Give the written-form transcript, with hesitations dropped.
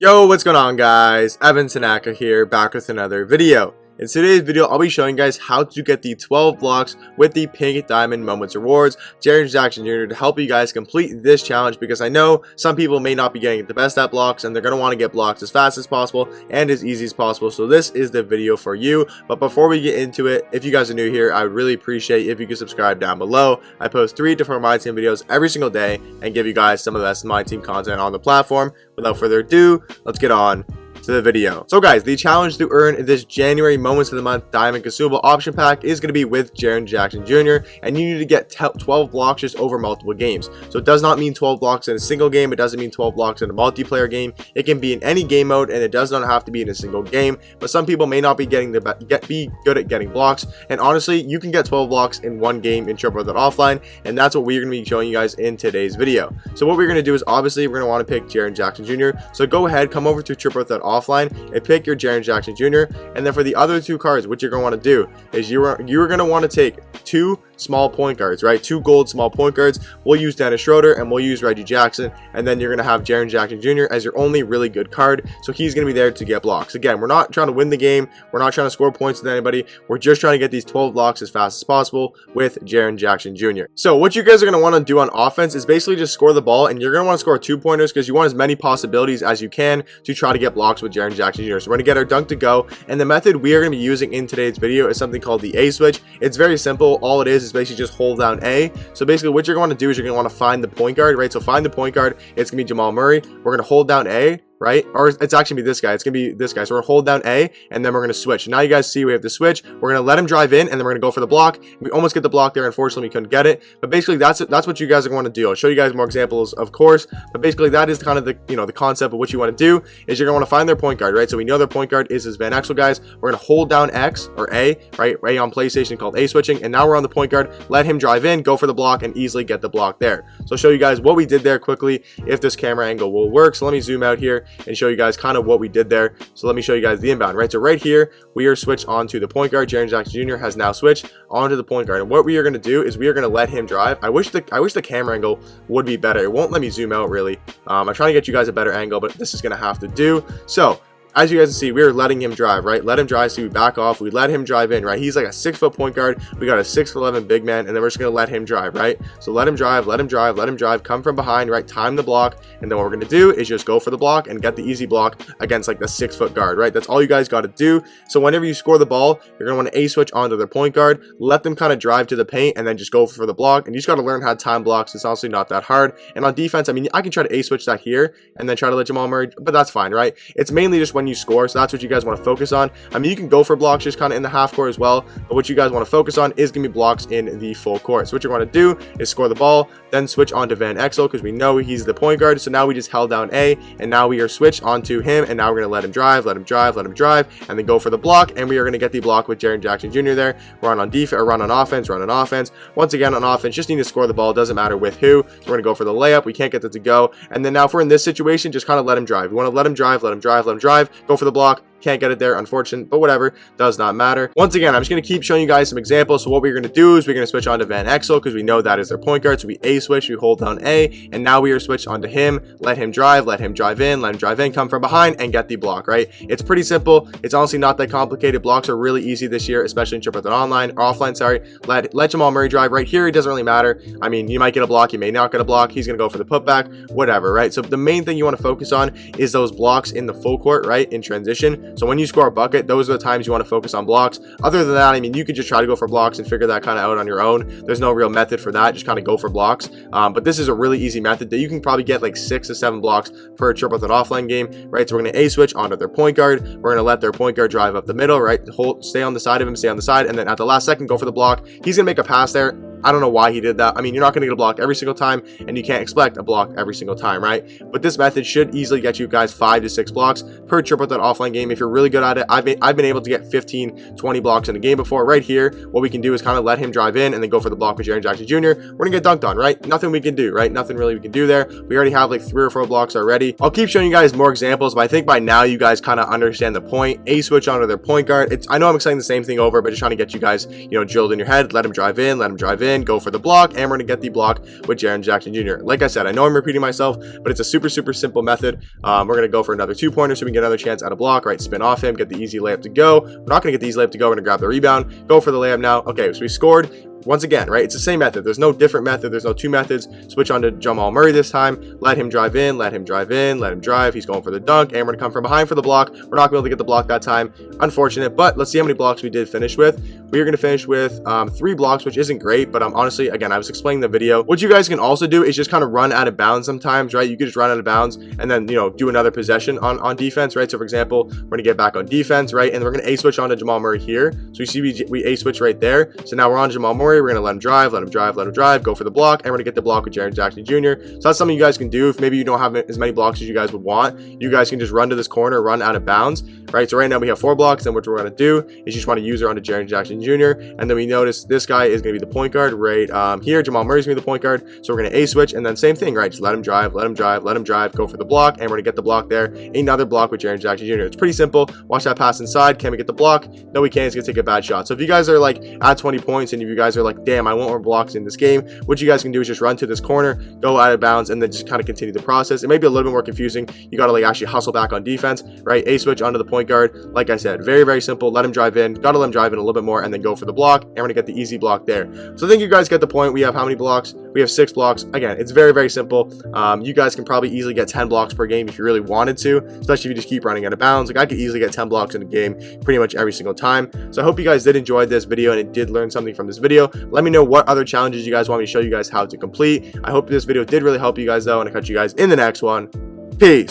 Yo, what's going on guys? Evan Tanaka here, back with another video. In today's video, I'll be showing you guys how to get the 12 blocks with the Pink Diamond Moments Rewards, Jaren Jr. to help you guys complete this challenge, because I know some people may not be getting the best at blocks and they're going to want to get blocks as fast as possible and as easy as possible. So this is the video for you. But before we get into it, if you guys are new here, I would really appreciate if you could subscribe down below. I post 3 different Myteam videos every single day and give you guys some of the best Myteam content on the platform. Without further ado, let's get on to the video. So guys, the challenge to earn this January Moments of the Month Diamond Consumable Option Pack is going to be with Jaren Jr. and you need to get 12 blocks just over multiple games. So it does not mean 12 blocks in a single game. It doesn't mean 12 blocks in a multiplayer game. It can be in any game mode, and it does not have to be in a single game. But some people may not be getting be good at getting blocks, and honestly, you can get 12 blocks in one game in Triple Threat Offline, and that's what we're going to be showing you guys in today's video. So what we're going to do is, obviously, we're going to want to pick Jaren Jr. So go ahead, come over to Triple Threat Offline and pick your Jaren Jr. And then for the other 2 cards, what you're going to want to do is you're going to want to take 2 small point guards, right? 2 gold small point guards. We'll use Dennis Schroeder and we'll use Reggie Jackson, and then you're going to have Jaren Jr. as your only really good card. So he's going to be there to get blocks. Again, we're not trying to win the game. We're not trying to score points with anybody. We're just trying to get these 12 blocks as fast as possible with Jaren Jr. So what you guys are going to want to do on offense is basically just score the ball, and you're going to want to score 2-pointers because you want as many possibilities as you can to try to get blocks with Jaren Jr. So we're going to get our dunk to go, and the method we are going to be using in today's video is something called the A switch. It's very simple. All it is basically just hold down A. So basically what you're going to do is you're going to want to find the point guard, right? So find the point guard. It's going to be Jamal Murray. We're going to hold down A, right? Or it's actually gonna be this guy. It's gonna be this guy. So we're gonna hold down A, and then we're gonna switch. Now you guys see we have the switch. We're gonna let him drive in, and then we're gonna go for the block. We almost get the block there. Unfortunately, we couldn't get it. But basically, that's what you guys are going to do. I'll show you guys more examples, of course. But basically, that is kind of the the concept of what you want to do is you're gonna want to find their point guard, right? So we know their point guard is this Van Exel guys. We're gonna hold down X or A, right? A on PlayStation called A switching, and now we're on the point guard. Let him drive in, go for the block, and easily get the block there. So I'll show you guys what we did there quickly, if this camera angle will work. So let me zoom out here and show you guys kind of what we did there. So let me show you guys the inbound, right? So right here we are switched onto the point guard. Jaren Jr. has now switched onto the point guard, and what we are going to do is we are going to let him drive. I wish the camera angle would be better. It won't let me zoom out really. I'm trying to get you guys a better angle, but this is going to have to do. So as you guys can see, we are letting him drive, right? Let him drive, so we back off. We let him drive in, right? He's like a 6-foot point guard. We got a 6'11" big man, and then we're just going to let him drive, right? So let him drive, let him drive, let him drive, come from behind, right? Time the block, and then what we're going to do is just go for the block and get the easy block against like the 6-foot guard, right? That's all you guys got to do. So whenever you score the ball, you're going to want to A-switch onto their point guard, let them kind of drive to the paint, and then just go for the block. And you just got to learn how to time blocks. It's honestly not that hard. And on defense, I mean, I can try to A-switch that here and then try to let Jamal Murray, but that's fine, right? It's mainly just when you score, so that's what you guys want to focus on. I mean, you can go for blocks just kind of in the half court as well, but what you guys want to focus on is going to be blocks in the full court. So what you're going to do is score the ball, then switch on to Van Exel because we know he's the point guard. So now we just held down A, and now we are switched onto him, and now we're going to let him drive, let him drive, let him drive, and then go for the block, and we are going to get the block with Jaren Jr. there. Run on defense, or run on offense, run on offense. Once again on offense, just need to score the ball. Doesn't matter with who. So we're going to go for the layup. We can't get that to go, and then now if we're in this situation, just kind of let him drive. We want to let him drive, let him drive, let him drive. Go for the block. Can't get it there, unfortunate, but whatever, does not matter. Once again, I'm just going to keep showing you guys some examples. So what we're going to do is we're going to switch on to Van Exel because we know that is their point guard. So we A switch, we hold down A, and now we are switched onto him. Let him drive in, let him drive in, come from behind, and get the block, right? It's pretty simple. It's honestly not that complicated. Blocks are really easy this year, especially in Triple Threat Online, or offline, sorry. Let Jamal Murray drive right here. It doesn't really matter. I mean, you might get a block, you may not get a block. He's going to go for the putback, whatever, right? So the main thing you want to focus on is those blocks in the full court, right? In transition. So when you score a bucket, those are the times you want to focus on blocks. Other than that, I mean, you could just try to go for blocks and figure that kind of out on your own. There's no real method for that. Just kind of go for blocks. But this is a really easy method that you can probably get like 6 to 7 blocks per Triple Threat Offline game, right? So we're going to A switch onto their point guard. We're going to let their point guard drive up the middle, right? Stay on the side of him, stay on the side, and then at the last second, go for the block. He's going to make a pass there. I don't know why he did that. I mean, you're not going to get a block every single time, and you can't expect a block every single time, right? But this method should easily get you guys 5 to 6 blocks per Triple Threat Offline game if you're really good at it. I've been able to get 15, 20 blocks in a game before. Right here, what we can do is kind of let him drive in and then go for the block with Jaren Jr. We're going to get dunked on, right? Nothing we can do, right? Nothing really we can do there. We already have like 3 or 4 blocks already. I'll keep showing you guys more examples, but I think by now you guys kind of understand the point. A switch onto their point guard. I know I'm saying the same thing over, but just trying to get you guys, drilled in your head. Let him drive in, in, go for the block, and we're going to get the block with Jaren Jackson Jr. Like I said, I know I'm repeating myself, but it's a super simple method. We're going to go for another 2-pointer so we can get another chance at a block, right? Spin off him, get the easy layup to go. We're not going to get the easy layup to go. We're going to grab the rebound, go for the layup now. Okay, so we scored. Once again, right, it's the same method. There's no different method. There's no two methods. Switch on to Jamal Murray this time. Let him drive in, let him drive in, let him drive. He's going for the dunk, and we're going to come from behind for the block. We're not going to be able to get the block that time. Unfortunate, but let's see how many blocks we did finish with. We are going to finish with 3 blocks, which isn't great, but honestly, again, I was explaining the video. What you guys can also do is just kind of run out of bounds sometimes, right? You could just run out of bounds and then, do another possession on defense, right? So, for example, we're going to get back on defense, right? And we're going to A-switch on to Jamal Murray here. So, you see we A-switch right there. So, now we're on Jamal Murray. We're going to let him drive. Let him drive, go for the block, and we're gonna get the block with Jaren Jackson Jr. So that's something you guys can do. If maybe you don't have as many blocks as you guys would want, you guys can just run to this corner, run out of bounds, right? So right now we have 4 blocks, and what we're gonna do is you just want to use her onto Jaren Jackson Jr. And then we notice this guy is gonna be the point guard right here. Jamal Murray's gonna be the point guard, so we're gonna A-switch, and then same thing, right? Just let him drive, go for the block, and we're gonna get the block there. Another block with Jaren Jackson Jr. It's pretty simple. Watch that pass inside. Can we get the block? No, we can't. It's gonna take a bad shot. So if you guys are like at 20 points, and if you guys are like, damn, I want more blocks in this game, what you guys can do is just run to this corner, go out of bounds, and then just kind of continue the process. It may be a little bit more confusing. You got to like actually hustle back on defense, right? A-switch onto the point guard. Like I said, very simple. Let him drive in. Got to let him drive in a little bit more, and then go for the block, and we're gonna get the easy block there. So I think you guys get the point. We have how many blocks? We have 6 blocks. Again, it's very simple. You guys can probably easily get 10 blocks per game if you really wanted to, especially if you just keep running out of bounds. Like I could easily get 10 blocks in a game pretty much every single time. So I hope you guys did enjoy this video and it did learn something from this video. Let me know what other challenges you guys want me to show you guys how to complete. I hope this video did really help you guys though, and I'll catch you guys in the next one. Peace.